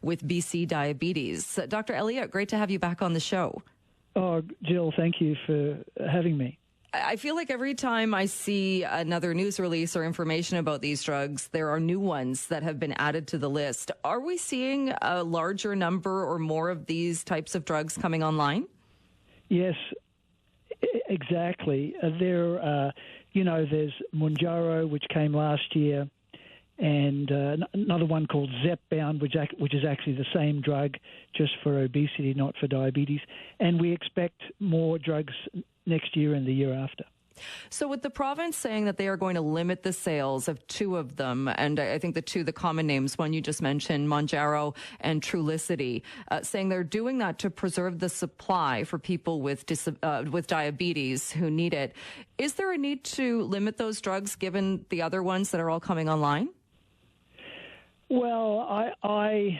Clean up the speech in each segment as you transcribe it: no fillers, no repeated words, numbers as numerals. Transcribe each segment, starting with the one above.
with BC Diabetes. Dr. Elliott, great to have you back on the show. Oh, Jill, thank you for having me. I feel like every time I see another news release or information about these drugs, there are new ones that have been added to the list. Are we seeing a larger number or more of these types of drugs coming online? Yes, exactly. There's Mounjaro, which came last year, and another one called Zepbound, which is actually the same drug, just for obesity, not for diabetes. And we expect more drugs next year and the year after. So with the province saying that they are going to limit the sales of two of them, and I think the common names, one you just mentioned, Mounjaro and Trulicity, saying they're doing that to preserve the supply for people with diabetes who need it. Is there a need to limit those drugs given the other ones that are all coming online? Well, I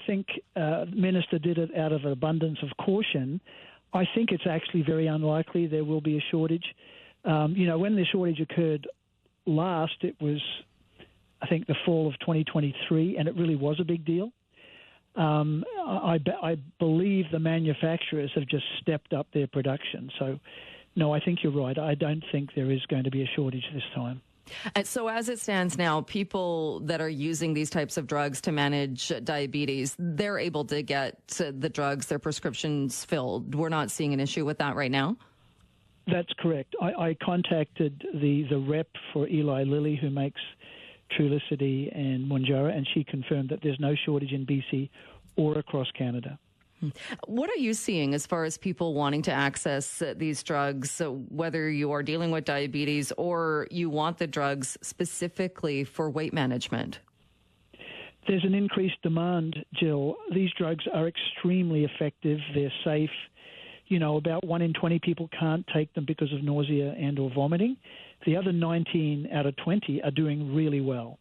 think the minister did it out of an abundance of caution. I think it's actually very unlikely there will be a shortage. When the shortage occurred last, it was, I think, the fall of 2023, and it really was a big deal. I believe the manufacturers have just stepped up their production. So, no, I think you're right. I don't think there is going to be a shortage this time. And so as it stands now, people that are using these types of drugs to manage diabetes, they're able to get the drugs, their prescriptions filled. We're not seeing an issue with that right now? That's correct. I contacted the rep for Eli Lilly, who makes Trulicity and Mounjaro, and she confirmed that there's no shortage in BC or across Canada. What are you seeing as far as people wanting to access these drugs, whether you are dealing with diabetes or you want the drugs specifically for weight management? There's an increased demand, Jill. These drugs are extremely effective. They're safe. About 1 in 20 people can't take them because of nausea and or vomiting. The other 19 out of 20 are doing really well.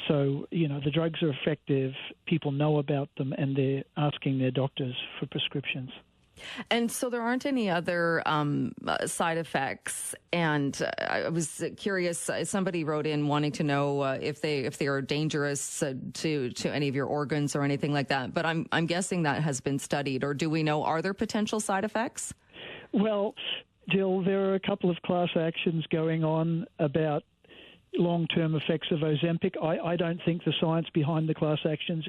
So, the drugs are effective, people know about them, and they're asking their doctors for prescriptions. And so there aren't any other side effects. And I was curious, somebody wrote in wanting to know if they are dangerous to any of your organs or anything like that. But I'm guessing that has been studied. Or do we know, are there potential side effects? Well, Jill, there are a couple of class actions going on about long-term effects of Ozempic. I don't think the science behind the class actions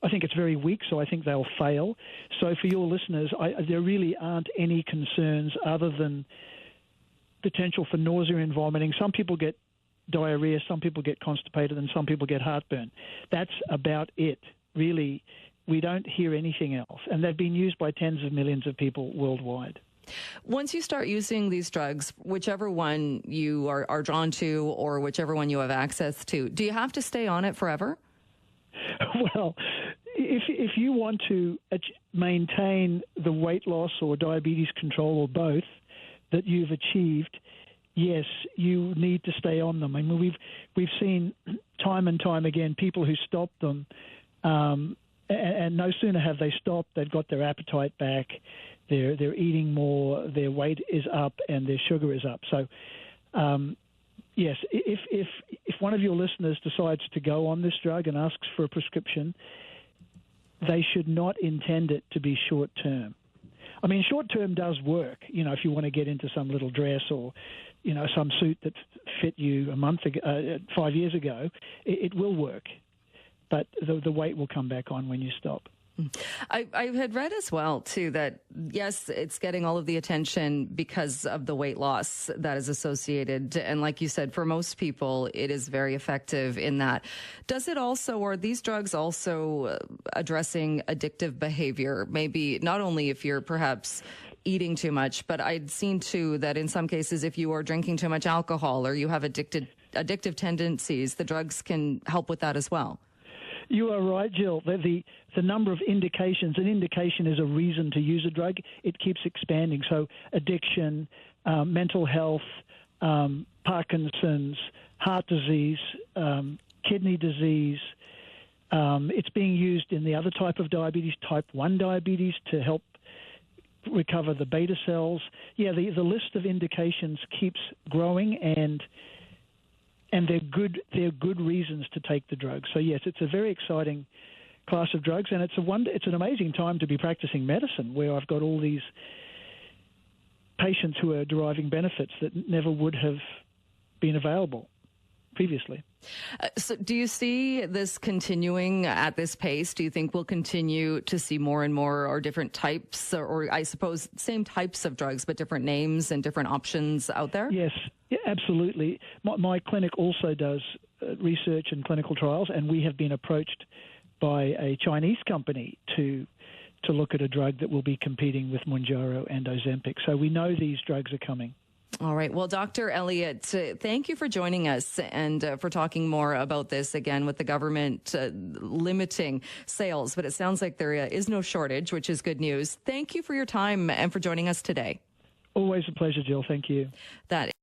I think it's very weak, so I think they'll fail. So for your listeners, there really aren't any concerns other than potential for nausea and vomiting. Some people get diarrhea, some people get constipated, and some people get heartburn. That's about it. Really, we don't hear anything else. And they've been used by tens of millions of people worldwide. Once you start using these drugs, whichever one you are drawn to or whichever one you have access to, do you have to stay on it forever? Well, if you want to maintain the weight loss or diabetes control or both that you've achieved, yes, you need to stay on them. I mean, we've seen time and time again people who stop them, and no sooner have they stopped, they've got their appetite back, they're eating more, their weight is up, and their sugar is up. So, yes, if one of your listeners decides to go on this drug and asks for a prescription, they should not intend it to be short-term. I mean, short-term does work, if you want to get into some little dress or, some suit that fit you 5 years ago, it will work. But the weight will come back on when you stop. I had read as well, too, that, yes, it's getting all of the attention because of the weight loss that is associated. And like you said, for most people, it is very effective in that. Does it also, or are these drugs also addressing addictive behavior? Maybe not only if you're perhaps eating too much, but I'd seen, too, that in some cases, if you are drinking too much alcohol or you have addictive tendencies, the drugs can help with that as well. You are right, Jill. The number of indications, an indication is a reason to use a drug. It keeps expanding. So addiction, mental health, Parkinson's, heart disease, kidney disease. It's being used in the other type of diabetes, type 1 diabetes, to help recover the beta cells. Yeah, the list of indications keeps growing, and and they're good reasons to take the drug. So yes, it's a very exciting class of drugs, and it's an amazing time to be practicing medicine, where I've got all these patients who are deriving benefits that never would have been available previously. So do you see this continuing at this pace? Do you think we'll continue to see more and more or different types, or I suppose same types of drugs, but different names and different options out there? Yes, yeah, absolutely. My clinic also does research and clinical trials, and we have been approached by a Chinese company to look at a drug that will be competing with Mounjaro and Ozempic. So we know these drugs are coming. All right. Well, Dr. Elliott, thank you for joining us and for talking more about this again with the government limiting sales. But it sounds like there is no shortage, which is good news. Thank you for your time and for joining us today. Always a pleasure, Jill. Thank you. That